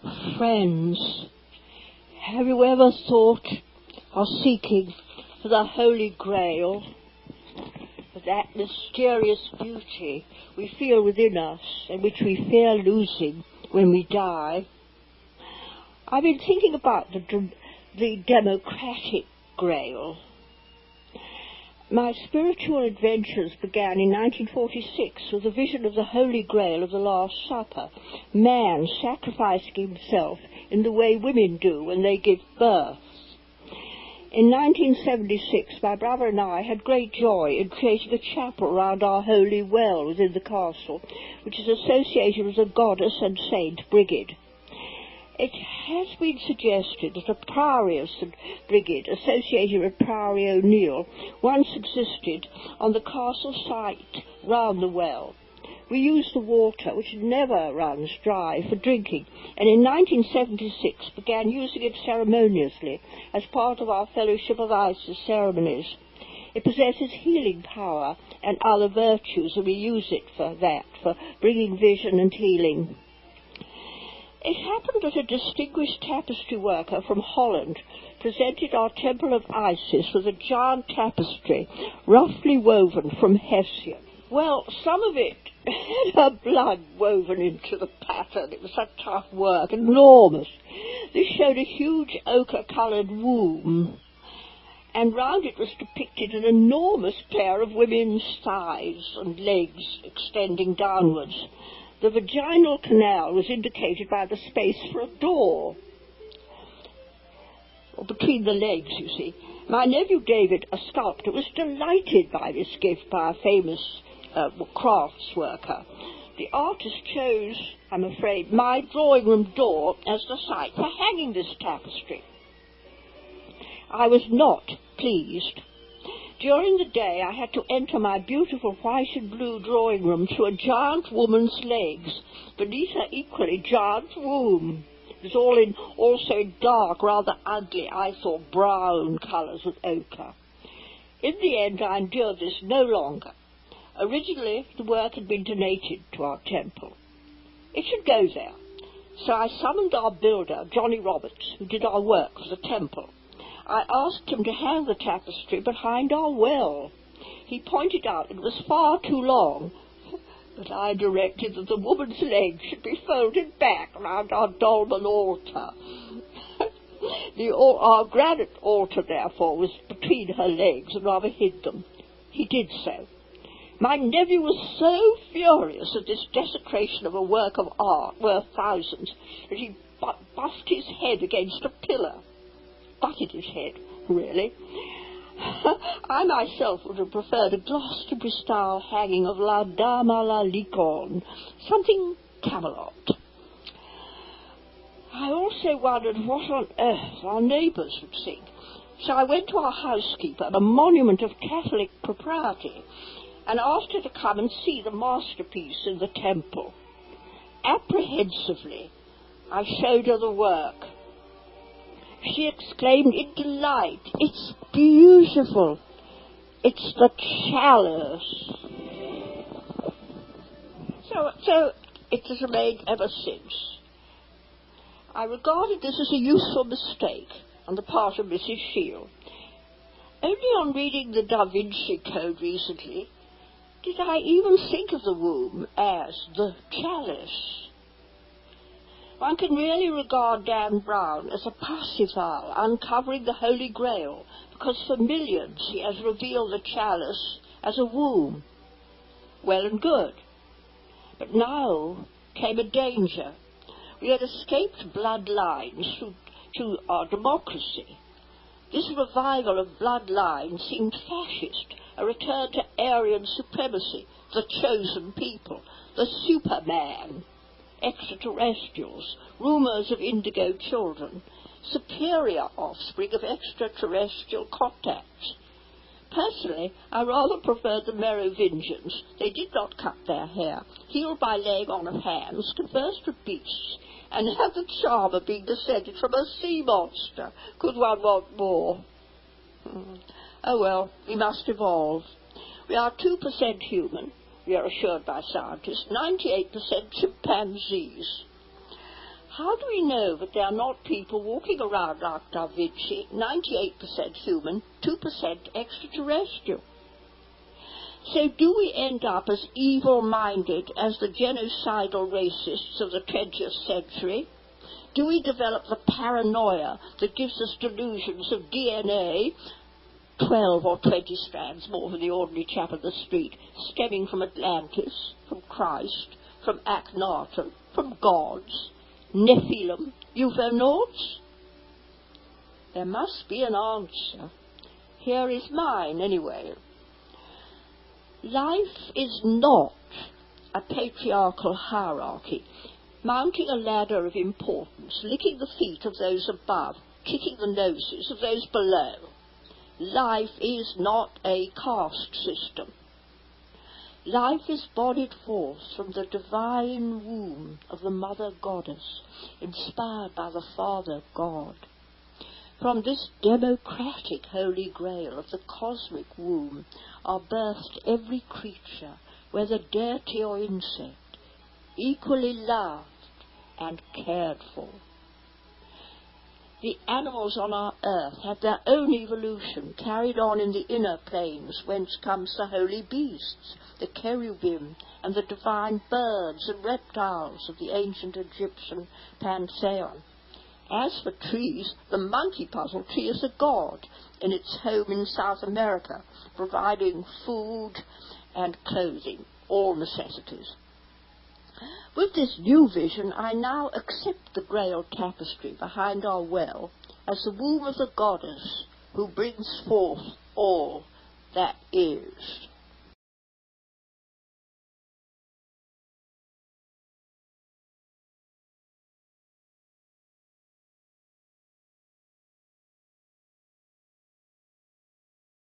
Friends, have you ever thought of seeking for the Holy Grail, for that mysterious beauty we feel within us and which we fear losing when we die? I've been thinking about the democratic Grail. My spiritual adventures began in 1946 with a vision of the Holy Grail of the Last Supper, man sacrificing himself in the way women do when they give birth. In 1976, my brother and I had great joy in creating a chapel around our holy well within the castle, which is associated with the goddess and saint Brigid. It has been suggested that a prioress and Brigid associated with Priory O'Neill once existed on the castle site round the well. We used the water, which never runs dry, for drinking, and in 1976 began using it ceremoniously as part of our Fellowship of Isis ceremonies. It possesses healing power and other virtues, and we use it for bringing vision and healing. It happened that a distinguished tapestry worker from Holland presented our Temple of Isis with a giant tapestry, roughly woven from Hessian. Well, some of it had her blood woven into the pattern. It was such tough work, enormous. This showed a huge ochre-coloured womb, and round it was depicted an enormous pair of women's thighs and legs extending downwards. The vaginal canal was indicated by the space for a door, or between the legs, you see. My nephew David, a sculptor, was delighted by this gift by a famous crafts worker. The artist chose, I'm afraid, my drawing room door as the site for hanging this tapestry. I was not pleased. During the day, I had to enter my beautiful white and blue drawing room through a giant woman's legs, beneath her equally giant womb. It was all also in dark, rather ugly, I thought, brown colours with ochre. In the end, I endured this no longer. Originally, the work had been donated to our temple. It should go there. So I summoned our builder, Johnny Roberts, who did our work for the temple. I asked him to hang the tapestry behind our well. He pointed out it was far too long, but I directed that the woman's legs should be folded back round our dolmen altar. Our granite altar, therefore, was between her legs and rather hid them. He did so. My nephew was so furious at this desecration of a work of art worth thousands that he buffed his head against a pillar. Butted his head, really. I myself would have preferred a Glastonbury-style hanging of La Dame à la Licorne, something Camelot. I also wondered what on earth our neighbours would think, so I went to our housekeeper, a monument of Catholic propriety, and asked her to come and see the masterpiece in the temple. Apprehensively, I showed her the work. She exclaimed in delight, "It's beautiful. It's the chalice." So it has remained ever since. I regarded this as a useful mistake on the part of Mrs. Shield. Only on reading the Da Vinci Code recently did I even think of the womb as the chalice. One can really regard Dan Brown as a Parsifal uncovering the Holy Grail, because for millions he has revealed the chalice as a womb. Well and good. But now came a danger. We had escaped bloodlines to our democracy. This revival of bloodlines seemed fascist, a return to Aryan supremacy, the chosen people, the Superman. Extraterrestrials, rumours of indigo children, superior offspring of extraterrestrial contacts. Personally, I rather preferred the Merovingians. They did not cut their hair, healed by laying on of hands, conversed with beasts, and had the charm of being descended from a sea monster. Could one want more? Oh well, we must evolve. We are 2% human, we are assured by scientists, 98% chimpanzees. How do we know that they are not people walking around like Da Vinci, 98% human, 2% extraterrestrial? So do we end up as evil-minded as the genocidal racists of the 20th century? Do we develop the paranoia that gives us delusions of DNA, 12 or 20 strands more than the ordinary chap on the street, stemming from Atlantis, from Christ, from Akhenaten, from gods, Nephilim, UFO-nauts? There must be an answer. Here is mine, anyway. Life is not a patriarchal hierarchy, mounting a ladder of importance, licking the feet of those above, kicking the noses of those below. Life is not a caste system. Life is bodied forth from the divine womb of the Mother Goddess, inspired by the Father God. From this democratic Holy Grail of the cosmic womb are birthed every creature, whether deity or insect, equally loved and cared for. The animals on our earth have their own evolution carried on in the inner planes, whence comes the holy beasts, the cherubim, and the divine birds and reptiles of the ancient Egyptian pantheon. As for trees, the monkey puzzle tree is a god in its home in South America, providing food and clothing, all necessities. With this new vision, I now accept the Grail tapestry behind our well as the womb of the goddess who brings forth all that is.